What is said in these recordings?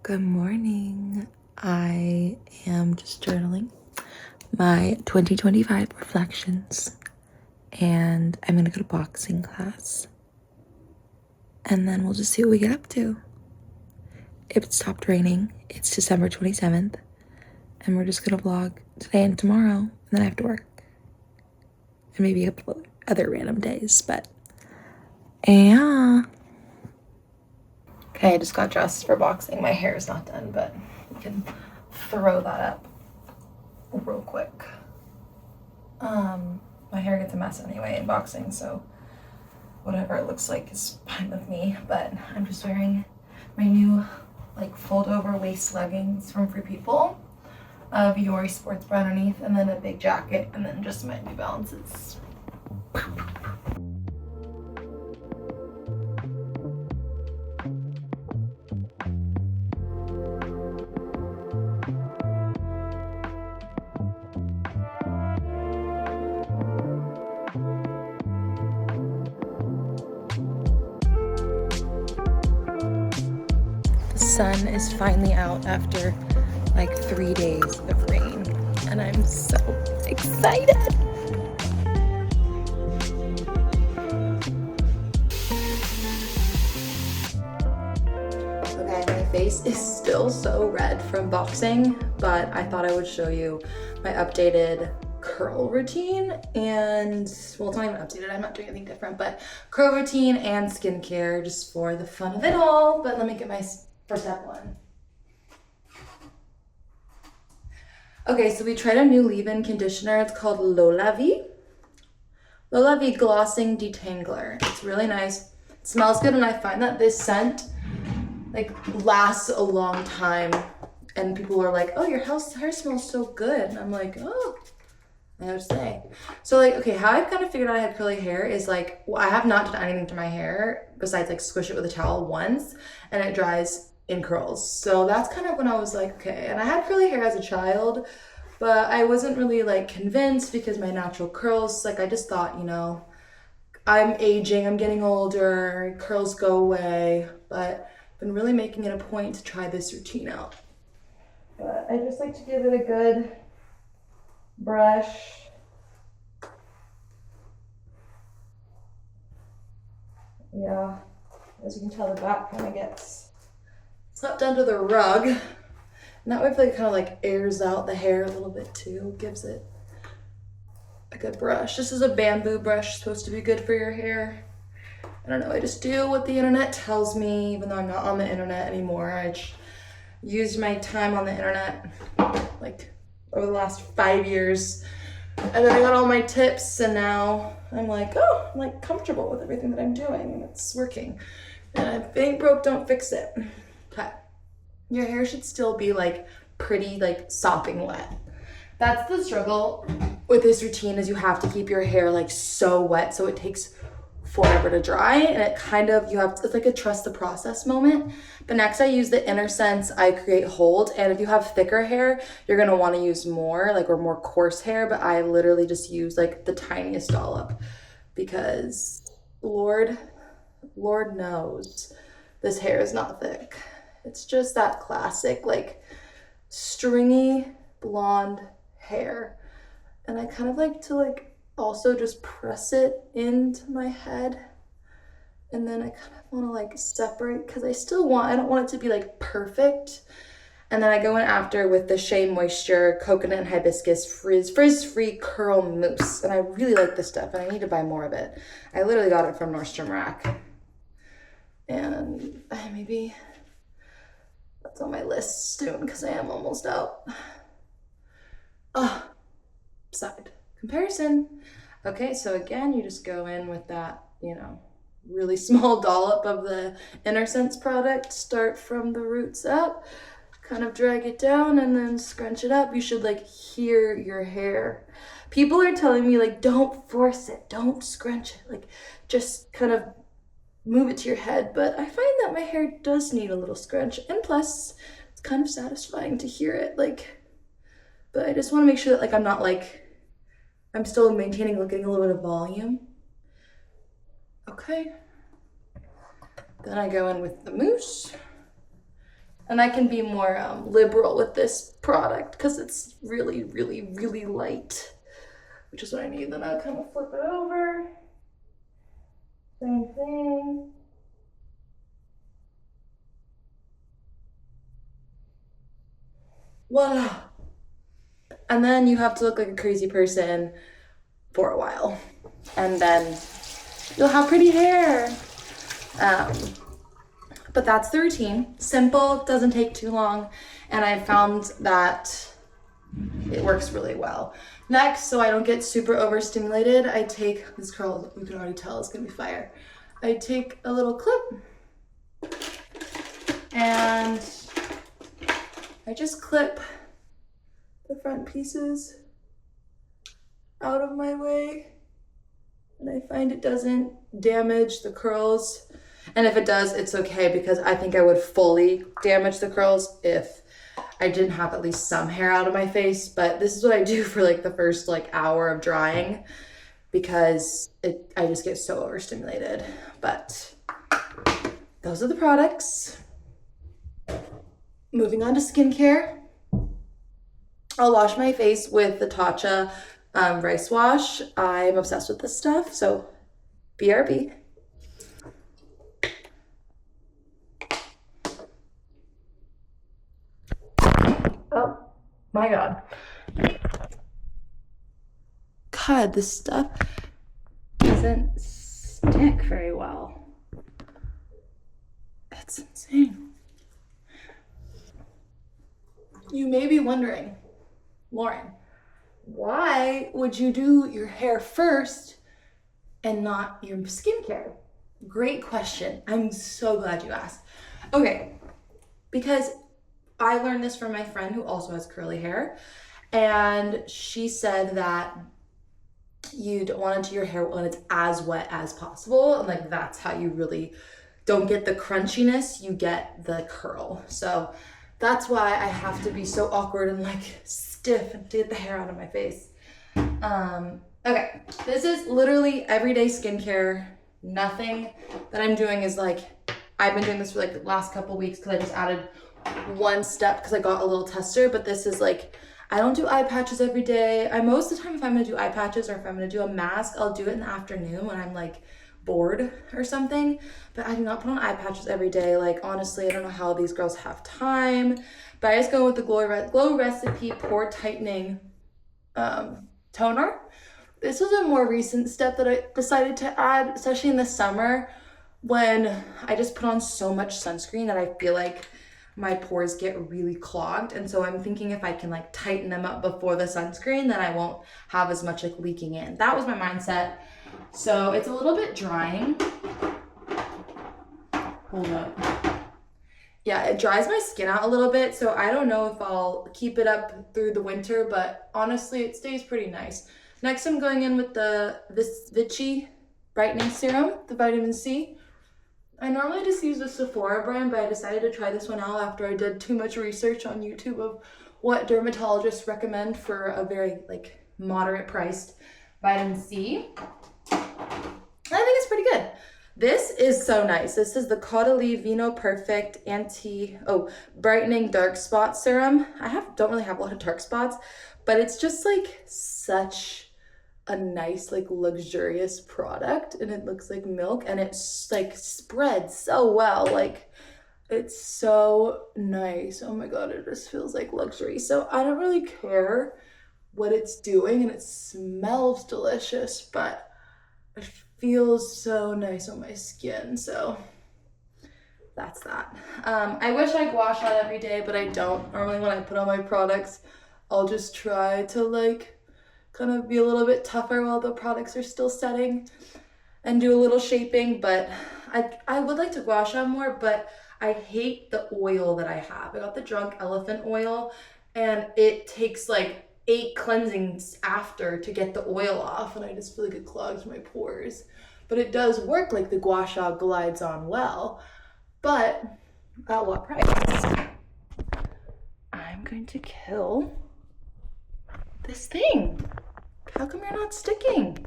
Good morning. I am just journaling my 2025 reflections, and I'm gonna go to boxing class, and then we'll just see what we get up to. It stopped raining. It's December 27th, and we're just gonna vlog today and tomorrow, and then I have to work, and maybe a couple other random days, but yeah. Okay, I just got dressed for boxing. My hair is not done, but we can throw that up real quick. My hair gets a mess anyway in boxing, so whatever it looks like is fine with me. But I'm just wearing my new fold over waist leggings from Free People, Viore sports bra underneath, and then a big jacket, and then just my New Balances. The sun is finally out after 3 days of rain, and I'm so excited. Okay, my face is still so red from boxing, but I thought I would show you my updated curl routine. And well, it's not even updated, I'm not doing anything different, but curl routine and skincare just for the fun of it all. But let me get my first step one. Okay, so we tried a new leave-in conditioner. It's called LolaVie. LolaVie Glossing Detangler. It's really nice. It smells good, and I find that this scent lasts a long time. And people are like, "Oh, your hair smells so good." And I'm like, "Oh, I have to say." So okay, how I've kind of figured out I had curly hair is I have not done anything to my hair besides squish it with a towel once, and it dries in curls. So that's kind of when I was like, okay. And I had curly hair as a child, but I wasn't really convinced because my natural curls, I just thought, I'm aging, I'm getting older, curls go away. But I've been really making it a point to try this routine out. But I just like to give it a good brush. Yeah, as you can tell, the back kind of gets swept under the rug. And that way it kind of airs out the hair a little bit too, gives it a good brush. This is a bamboo brush, supposed to be good for your hair. I don't know, I just do what the internet tells me, even though I'm not on the internet anymore. I used my time on the internet over the last 5 years, and then I got all my tips, and now I'm comfortable with everything that I'm doing, and it's working. And if it ain't broke, don't fix it. Okay. Your hair should still be pretty sopping wet. That's the struggle with this routine, is you have to keep your hair so wet so it takes forever to dry, and it's a trust the process moment. But next I use the InnerSense I Create Hold, and if you have thicker hair, you're gonna want to use more or more coarse hair, but I literally just use the tiniest dollop because Lord knows this hair is not thick. It's just that classic stringy blonde hair, and I kind of like to also just press it into my head, and then I kind of want to separate because I don't want it to be perfect. And then I go in after with the Shea Moisture Coconut and Hibiscus Frizz-Free Curl Mousse, and I really like this stuff, and I need to buy more of it. I literally got it from Nordstrom Rack, and maybe that's on my list soon because I am almost out. Side comparison. Okay, so again, you just go in with that, really small dollop of the InnerSense product. Start from the roots up, kind of drag it down, and then scrunch it up. You should hear your hair. People are telling me don't force it, don't scrunch it, just kind of move it to your head. But I find that my hair does need a little scrunch, and plus it's kind of satisfying to hear it. But I just want to make sure that I'm not I'm still maintaining getting a little bit of volume. Okay. Then I go in with the mousse, And I can be more liberal with this product because it's really, really, really light, which is what I need. Then I'll kind of flip it over. Same thing. Voila. And then you have to look like a crazy person for a while. And then you'll have pretty hair. But that's the routine. Simple, doesn't take too long. And I found that it works really well. Next, so I don't get super overstimulated, I take, this curl, you can already tell it's gonna be fire. I take a little clip and I just clip the front pieces out of my way. And I find it doesn't damage the curls. And if it does, it's okay, because I think I would fully damage the curls if I didn't have at least some hair out of my face. But this is what I do for like the first like hour of drying, because I just get so overstimulated. But those are the products. Moving on to skincare. I'll wash my face with the Tatcha rice wash. I'm obsessed with this stuff, so BRB. Oh my God. God, this stuff doesn't stick very well. It's insane. You may be wondering, Lauren, why would you do your hair first and not your skincare? Great question. I'm so glad you asked. Okay, because I learned this from my friend who also has curly hair, and she said that you don't want to do your hair when it's as wet as possible, and like that's how you really don't get the crunchiness, you get the curl. So that's why I have to be so awkward and like stiff to get the hair out of my face. Okay, this is literally everyday skincare. Nothing that I'm doing is like, I've been doing this for like the last couple weeks because I just added one step because I got a little tester, but this is like, I don't do eye patches every day. Most of the time, if I'm gonna do eye patches or if I'm gonna do a mask, I'll do it in the afternoon when I'm like bored or something, but I do not put on eye patches every day. Like honestly, I don't know how these girls have time, but I just go with the Glow Recipe Pore Tightening toner. This was a more recent step that I decided to add, especially in the summer when I just put on so much sunscreen that I feel like my pores get really clogged. And so I'm thinking if I can like tighten them up before the sunscreen, then I won't have as much like leaking in. That was my mindset. So it's a little bit drying. Hold up. Yeah, it dries my skin out a little bit. So I don't know if I'll keep it up through the winter, but honestly, it stays pretty nice. Next, I'm going in with this Vichy Brightening Serum, the vitamin C. I normally just use the Sephora brand, but I decided to try this one out after I did too much research on YouTube of what dermatologists recommend for a very like moderate priced vitamin C. I think it's pretty good. This is so nice. This is the Caudalie Vino Perfect Brightening Dark Spot Serum. Don't really have a lot of dark spots, but it's just like such a nice like luxurious product, and it looks like milk, and it's like spreads so well. Like it's so nice. Oh my God, it just feels like luxury. So I don't really care what it's doing, and it smells delicious, but it feels so nice on my skin. So that's that. I wish I gua sha every day, but I don't. Normally when I put on my products, I'll just try to like kind of be a little bit tougher while the products are still setting and do a little shaping. But I would like to gua sha more, but I hate the oil that I have. I got the Drunk Elephant oil, and it takes like 8 cleansings after to get the oil off, and I just feel like it clogs my pores. But it does work, like the gua sha glides on well, but at what price? I'm going to kill this thing. How come you're not sticking?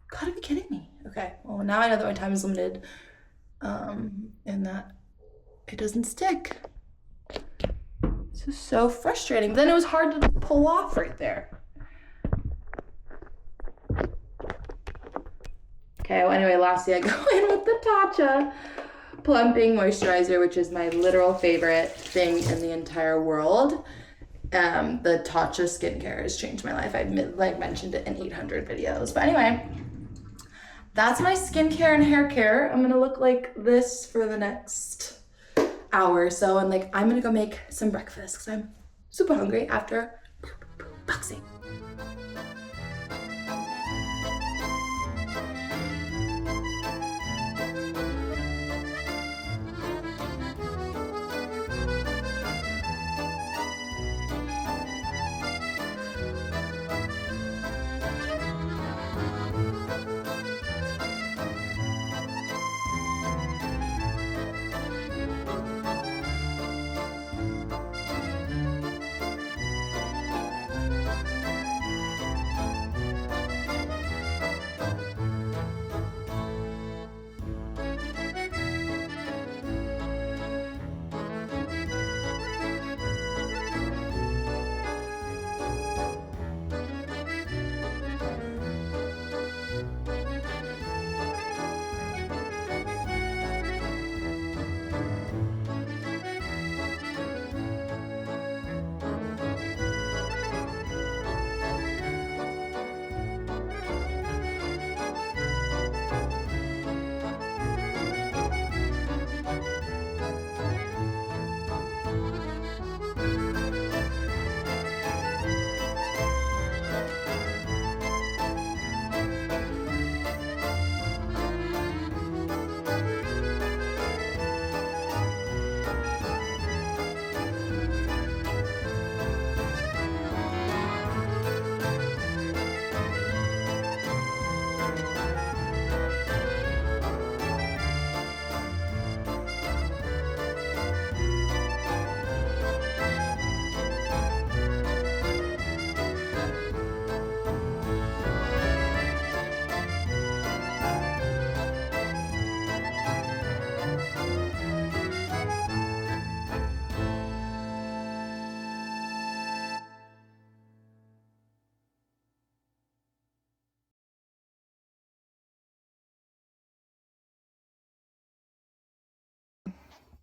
Gotta be kidding me. Okay, well now I know that my time is limited, and that it doesn't stick. This is so frustrating. Then it was hard to pull off right there. Okay, well anyway, lastly I go in with the Tatcha Plumping Moisturizer, which is my literal favorite thing in the entire world. The Tatcha skincare has changed my life. I've mentioned it in 800 videos. But anyway, that's my skincare and hair care. I'm gonna look like this for the next hour or so, and I'm gonna go make some breakfast because I'm super hungry after boxing.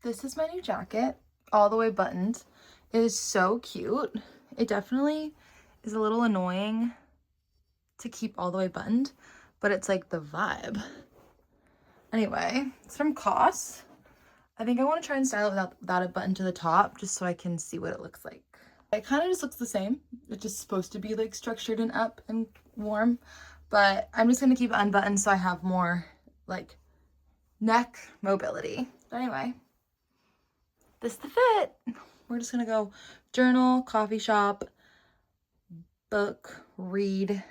This is my new jacket, all the way buttoned. It is so cute. It definitely is a little annoying to keep all the way buttoned, but it's like the vibe. Anyway, it's from COS. I think I want to try and style it without a button to the top, just so I can see what it looks like. It kind of just looks the same. It's just supposed to be structured and up and warm, but I'm just going to keep it unbuttoned so I have more neck mobility. But anyway, this is the fit. We're just gonna go journal, coffee shop, book, read,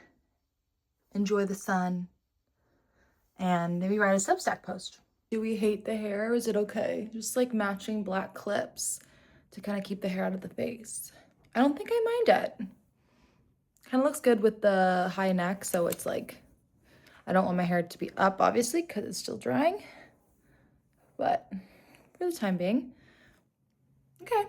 enjoy the sun, and maybe write a Substack post. Do we hate the hair or is it okay? Just matching black clips to kind of keep the hair out of the face. I don't think I mind it. Kind of looks good with the high neck, so it's I don't want my hair to be up, obviously, because it's still drying. But for the time being, okay.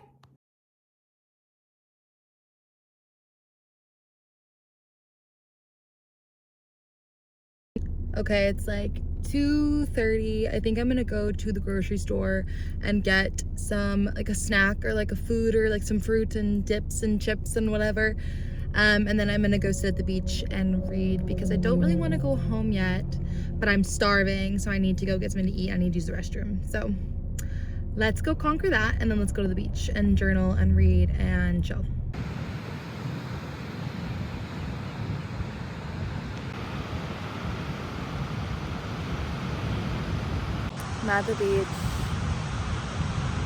Okay, it's 2:30. I think I'm gonna go to the grocery store and get some a snack or a food or some fruit and dips and chips and whatever. And then I'm gonna go sit at the beach and read because I don't really want to go home yet, but I'm starving, so I need to go get something to eat. I need to use the restroom. So let's go conquer that, and then let's go to the beach and journal and read and chill. I'm at the beach.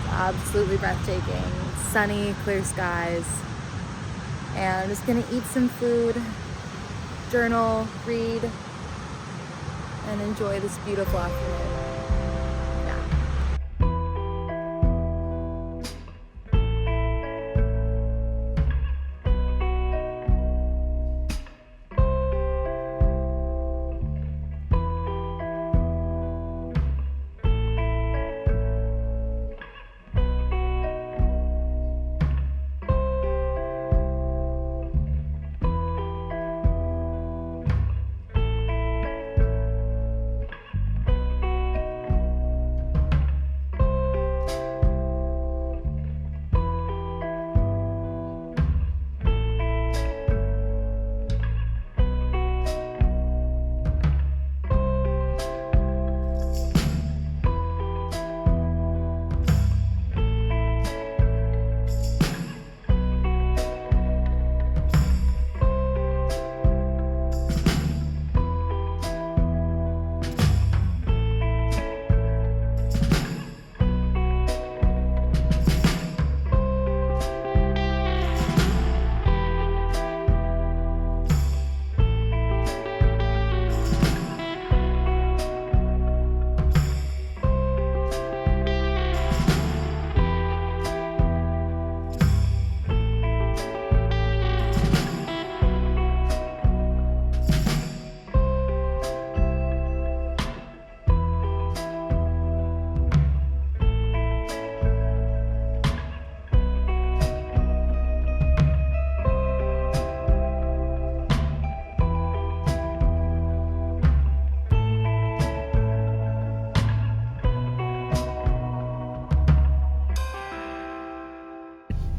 Absolutely breathtaking. Sunny, clear skies. And I'm just gonna eat some food, journal, read, and enjoy this beautiful afternoon.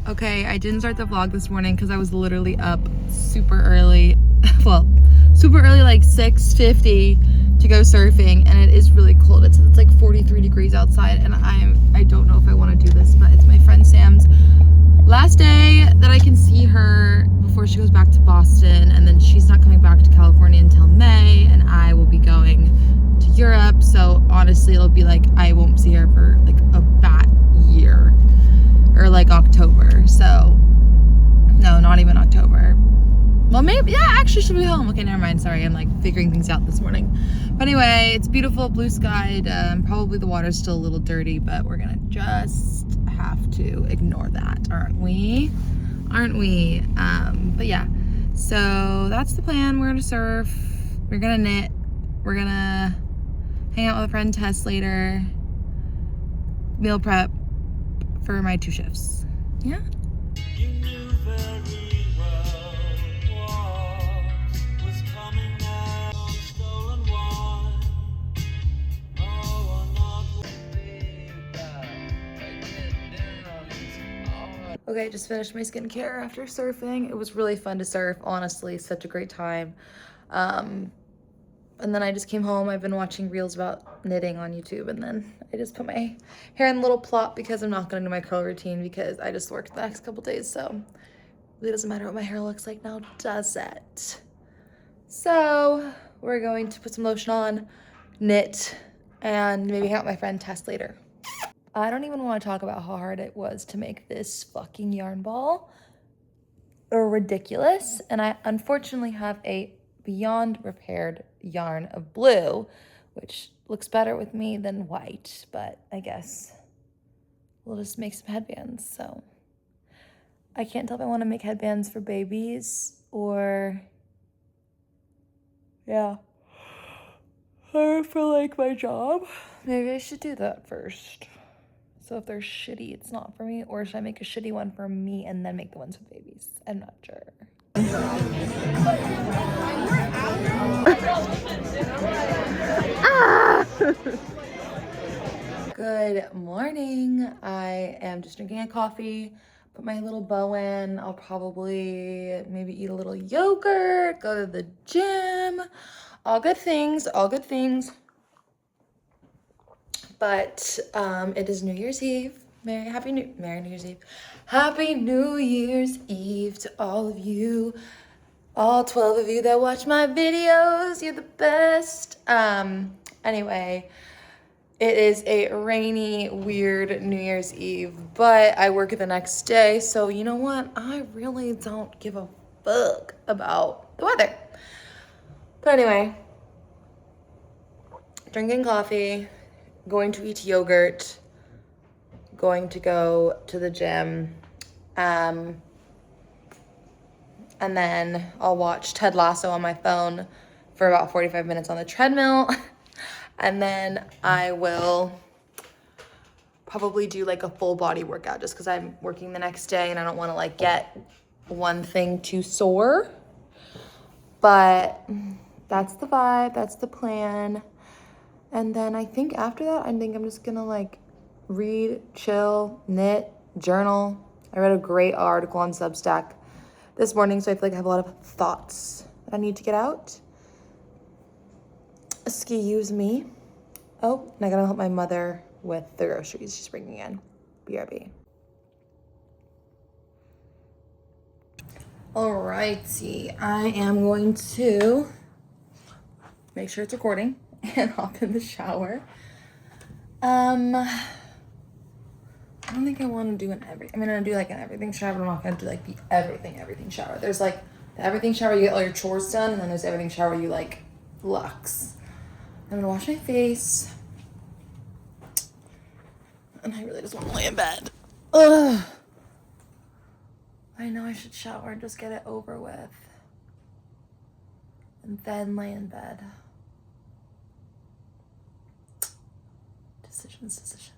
Okay, I didn't start the vlog this morning because I was literally up super early. Well, super early, like 6:50 to go surfing, and it is really cold. It's like 43 degrees outside, and I don't know if I want to do this, but it's my friend Sam's last day that I can see her before she goes back to Boston, and then she's not coming back to California until May, and I will be going to Europe. So honestly, it'll be like I won't see her for like a fat year, or like October. So no, not even October. Well, maybe, yeah, actually she'll be home. Okay, never mind. Sorry, I'm like figuring things out this morning. But anyway, it's beautiful, blue skied. Probably the water's still a little dirty, but we're gonna just have to ignore that, aren't we? Aren't we? But yeah, so that's the plan. We're gonna surf. We're gonna knit. We're gonna hang out with a friend Tess later. Meal prep for my 2 shifts. Yeah. You knew very well what was coming out on stolen wine. Oh, I'm not okay, just finished my skincare after surfing. It was really fun to surf, honestly, such a great time. And then I just came home. I've been watching reels about knitting on YouTube, and then I just put my hair in a little plot because I'm not gonna do my curl routine because I just worked the next couple days, so it really doesn't matter what my hair looks like now, does it? So we're going to put some lotion on, knit, and maybe hang out with my friend Tess later. I don't even want to talk about how hard it was to make this fucking yarn ball. Or ridiculous, and I unfortunately have a beyond repaired yarn of blue, which looks better with me than white, but I guess we'll just make some headbands. So I can't tell if I want to make headbands for babies or yeah, or for like my job. Maybe I should do that first. So if they're shitty, it's not for me, or should I make a shitty one for me and then make the ones for babies? I'm not sure. Good morning. I am just drinking a coffee, put my little bow in. I'll probably maybe eat a little yogurt, go to the gym. All good things, all good things. But it is New Year's Eve. Merry New Year's Eve. Happy New Year's Eve to all of you. All 12 of you that watch my videos. You're the best. Anyway, it is a rainy, weird New Year's Eve, but I work the next day, so you know what? I really don't give a fuck about the weather. But anyway, drinking coffee, going to eat yogurt, going to go to the gym, and then I'll watch Ted Lasso on my phone for about 45 minutes on the treadmill, and then I will probably do like a full body workout just because I'm working the next day and I don't want to like get one thing too sore. But that's the vibe, that's the plan. And then I think after that, I think I'm just gonna like read, chill, knit, journal. I read a great article on Substack this morning, so I feel like I have a lot of thoughts that I need to get out. Excuse me. Oh, and I gotta help my mother with the groceries she's bringing in. BRB. Alrighty, I am going to make sure it's recording and hop in the shower. I don't think I want to do an everything. I'm gonna do like an everything shower, but I'm not gonna do like the everything shower. There's like the everything shower, you get all your chores done, and then there's the everything shower, you like lux. I'm gonna wash my face. And I really just want to lay in bed. Ugh. I know I should shower and just get it over with. And then lay in bed. Decisions.